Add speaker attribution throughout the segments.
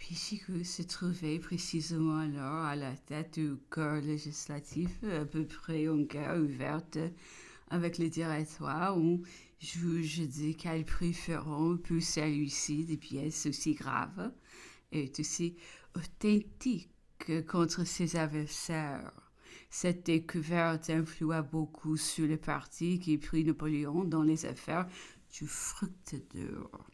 Speaker 1: Pichigou se trouvait précisément alors à la tête du corps législatif, à peu près en guerre ouverte avec le directoire où je dis qu'elles préféreront pour celui-ci des pièces aussi graves et aussi authentiques contre ses adversaires. Cette découverte influa beaucoup sur le parti qui prit Napoléon dans les affaires du fructidor.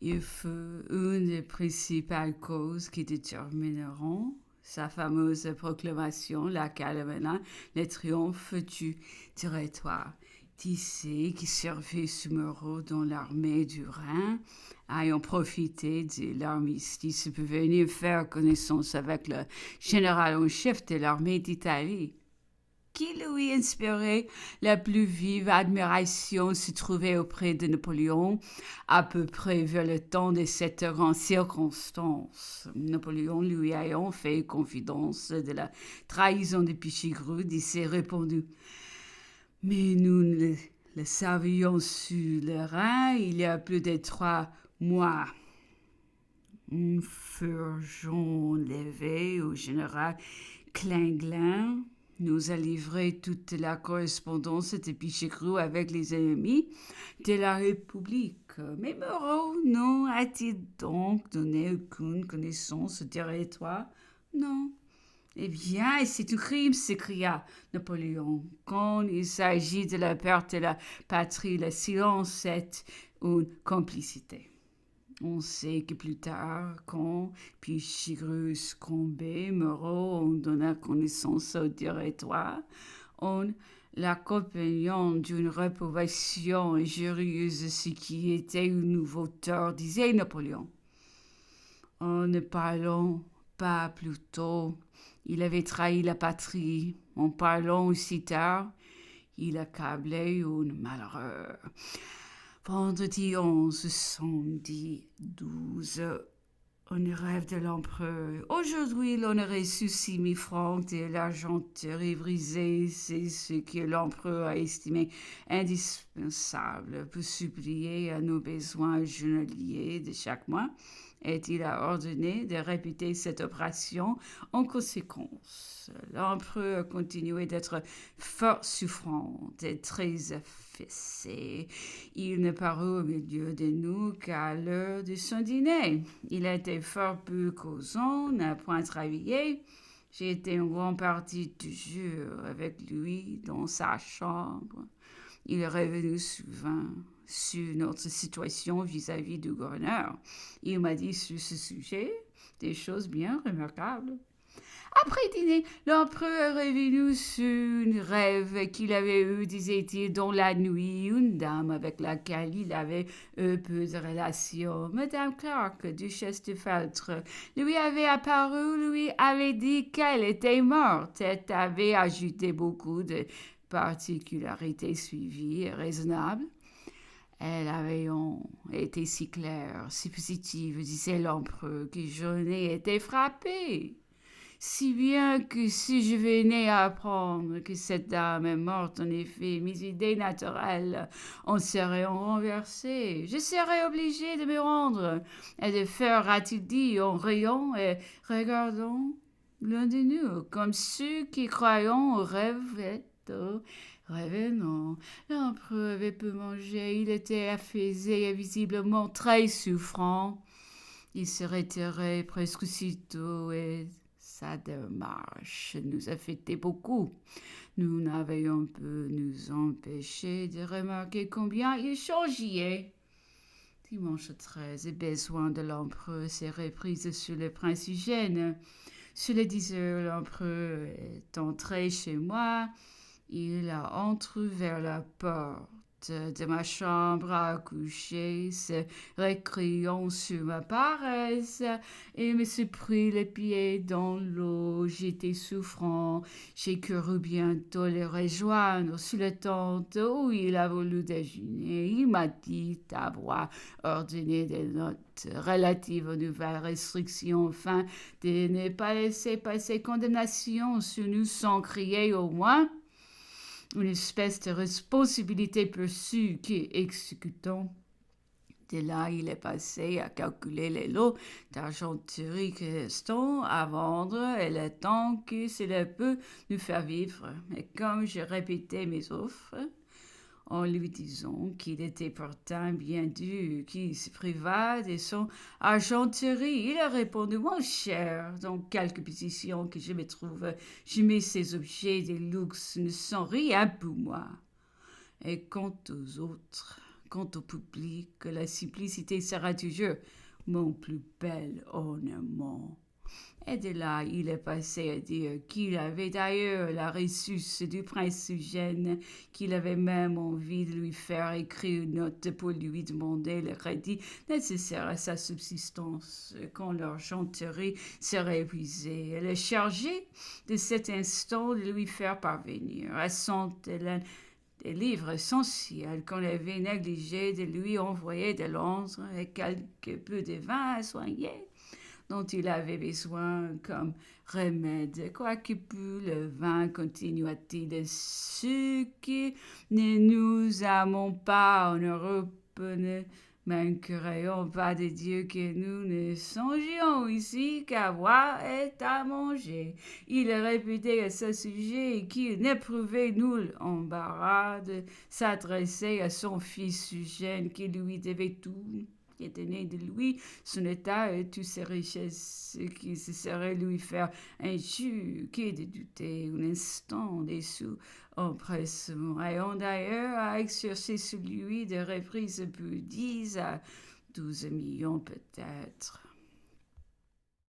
Speaker 1: Il fut une des principales causes qui détermineront sa fameuse proclamation, laquelle amena le triomphe du directoire. Tissé, qui servait sous Moreau dans l'armée du Rhin, ayant profité de l'armistice pour venir faire connaissance avec le général en chef de l'armée d'Italie, qui lui inspirait la plus vive admiration, se trouvait auprès de Napoléon, à peu près vers le temps de cette grande circonstance. Napoléon lui ayant fait confidence de la trahison de Pichegru, il s'est répondu: mais nous le savions sur le Rhin il y a plus de 3 mois. Un furgon levé au général Klinglin nous a livré toute la correspondance de Pichegru avec les ennemis de la République. Mais Moreau, non, a-t-il donc donné aucune connaissance au territoire? Non. Eh bien, c'est un crime, s'écria Napoléon. Quand il s'agit de la perte de la patrie, le silence est une complicité. On sait que plus tard, quand Pichegru succombait, Moreau en donna connaissance au directoire, en l'accompagnant d'une réprobation injurieuse, ce qui était un nouveau tort, disait Napoléon. En ne parlant pas plus tôt, il avait trahi la patrie. En parlant aussi tard, il accablait un malheureux. Vendredi 11, samedi 12, on rêve de l'empereur. Aujourd'hui, l'on aurait reçu 6 000 francs de l'argenterie brisée. C'est ce que l'empereur a estimé indispensable pour supplier à nos besoins journaliers de chaque mois. Et il a ordonné de répéter cette opération en conséquence. L'empereur a continué d'être fort souffrant et très affaissé. Il ne parut au milieu de nous qu'à l'heure de son dîner. Il était fort peu causant, n'a point travaillé. J'ai été en grande partie du jour avec lui dans sa chambre. Il est revenu souvent sur notre situation vis-à-vis du gouverneur. Il m'a dit sur ce sujet des choses bien remarquables. Après dîner, l'empereur est revenu sur un rêve qu'il avait eu, disait-il, dans la nuit. Une dame avec laquelle il avait eu peu de relations, Madame Clark, duchesse de Feltre, lui avait apparu, lui avait dit qu'elle était morte et avait ajouté beaucoup de particularités suivies et raisonnables. Elle avait été si claire, si positive, disait l'empereur, que j'en ai été frappé. Si bien que si je venais à apprendre que cette dame est morte, en effet, mes idées naturelles en seraient renversées. Je serais obligé de me rendre et de faire, a-t-il dit, en riant et regardant l'un de nous, comme ceux qui croyons au rêve revenant. L'empereur avait peu mangé, il était affaissé et visiblement très souffrant. Il se retirait presque aussitôt et sa démarche nous affectait beaucoup. Nous n'avions pu nous empêcher de remarquer combien il changeait. Dimanche 13, le besoin de l'empereur s'est repris sur le prince Eugène. Sur les 10 heures, l'empereur est entré chez moi. Il a entrouvert la porte de ma chambre à coucher, se récriant sur ma paresse, et me suis pris les pieds dans l'eau. J'étais souffrant. J'ai couru bientôt le rejoindre sur la tente où il a voulu déjeuner. Il m'a dit avoir ordonné des notes relatives aux nouvelles restrictions, afin de ne pas laisser passer condamnation sur nous sans crier au moins une espèce de responsabilité perçue qui, exécutant De là, il est passé à calculer les lots d'argenterie restants à vendre et le temps que cela peut nous faire vivre. Et comme je répétais mes offres, en lui disant qu'il était pourtant bien dû qu'il se priva de son argenterie, il a répondu, mon cher, dans quelque position que je me trouve, je mets ces objets de luxe ne sont rien pour moi. Et quant aux autres, quant au public, la simplicité sera toujours mon plus bel ornement. Et de là, il est passé à dire qu'il avait d'ailleurs la ressource du prince Eugène, qu'il avait même envie de lui faire écrire une note pour lui demander le crédit nécessaire à sa subsistance quand l'argenterie serait épuisée. Elle est chargée de cet instant de lui faire parvenir à Sainte-Hélène des livres essentiels qu'on avait négligé de lui envoyer de Londres et quelque peu de vin à soigner dont il avait besoin comme remède. Quoique peu le vin, continua-t-il, ce que ne nous amons pas en Europe ne manqueront pas de Dieu que nous ne songions ici qu'à boire et à manger. Il répétait à ce sujet qu'il n'éprouvait nul embarras de s'adresser à son fils Eugène qui lui devait tout qui était né de lui, son état et toutes ses richesses, ce qui se serait lui faire injure que de douter un instant des sous empressement, ayant d'ailleurs à exercer sur lui des reprises pour 10 à 12 millions peut-être.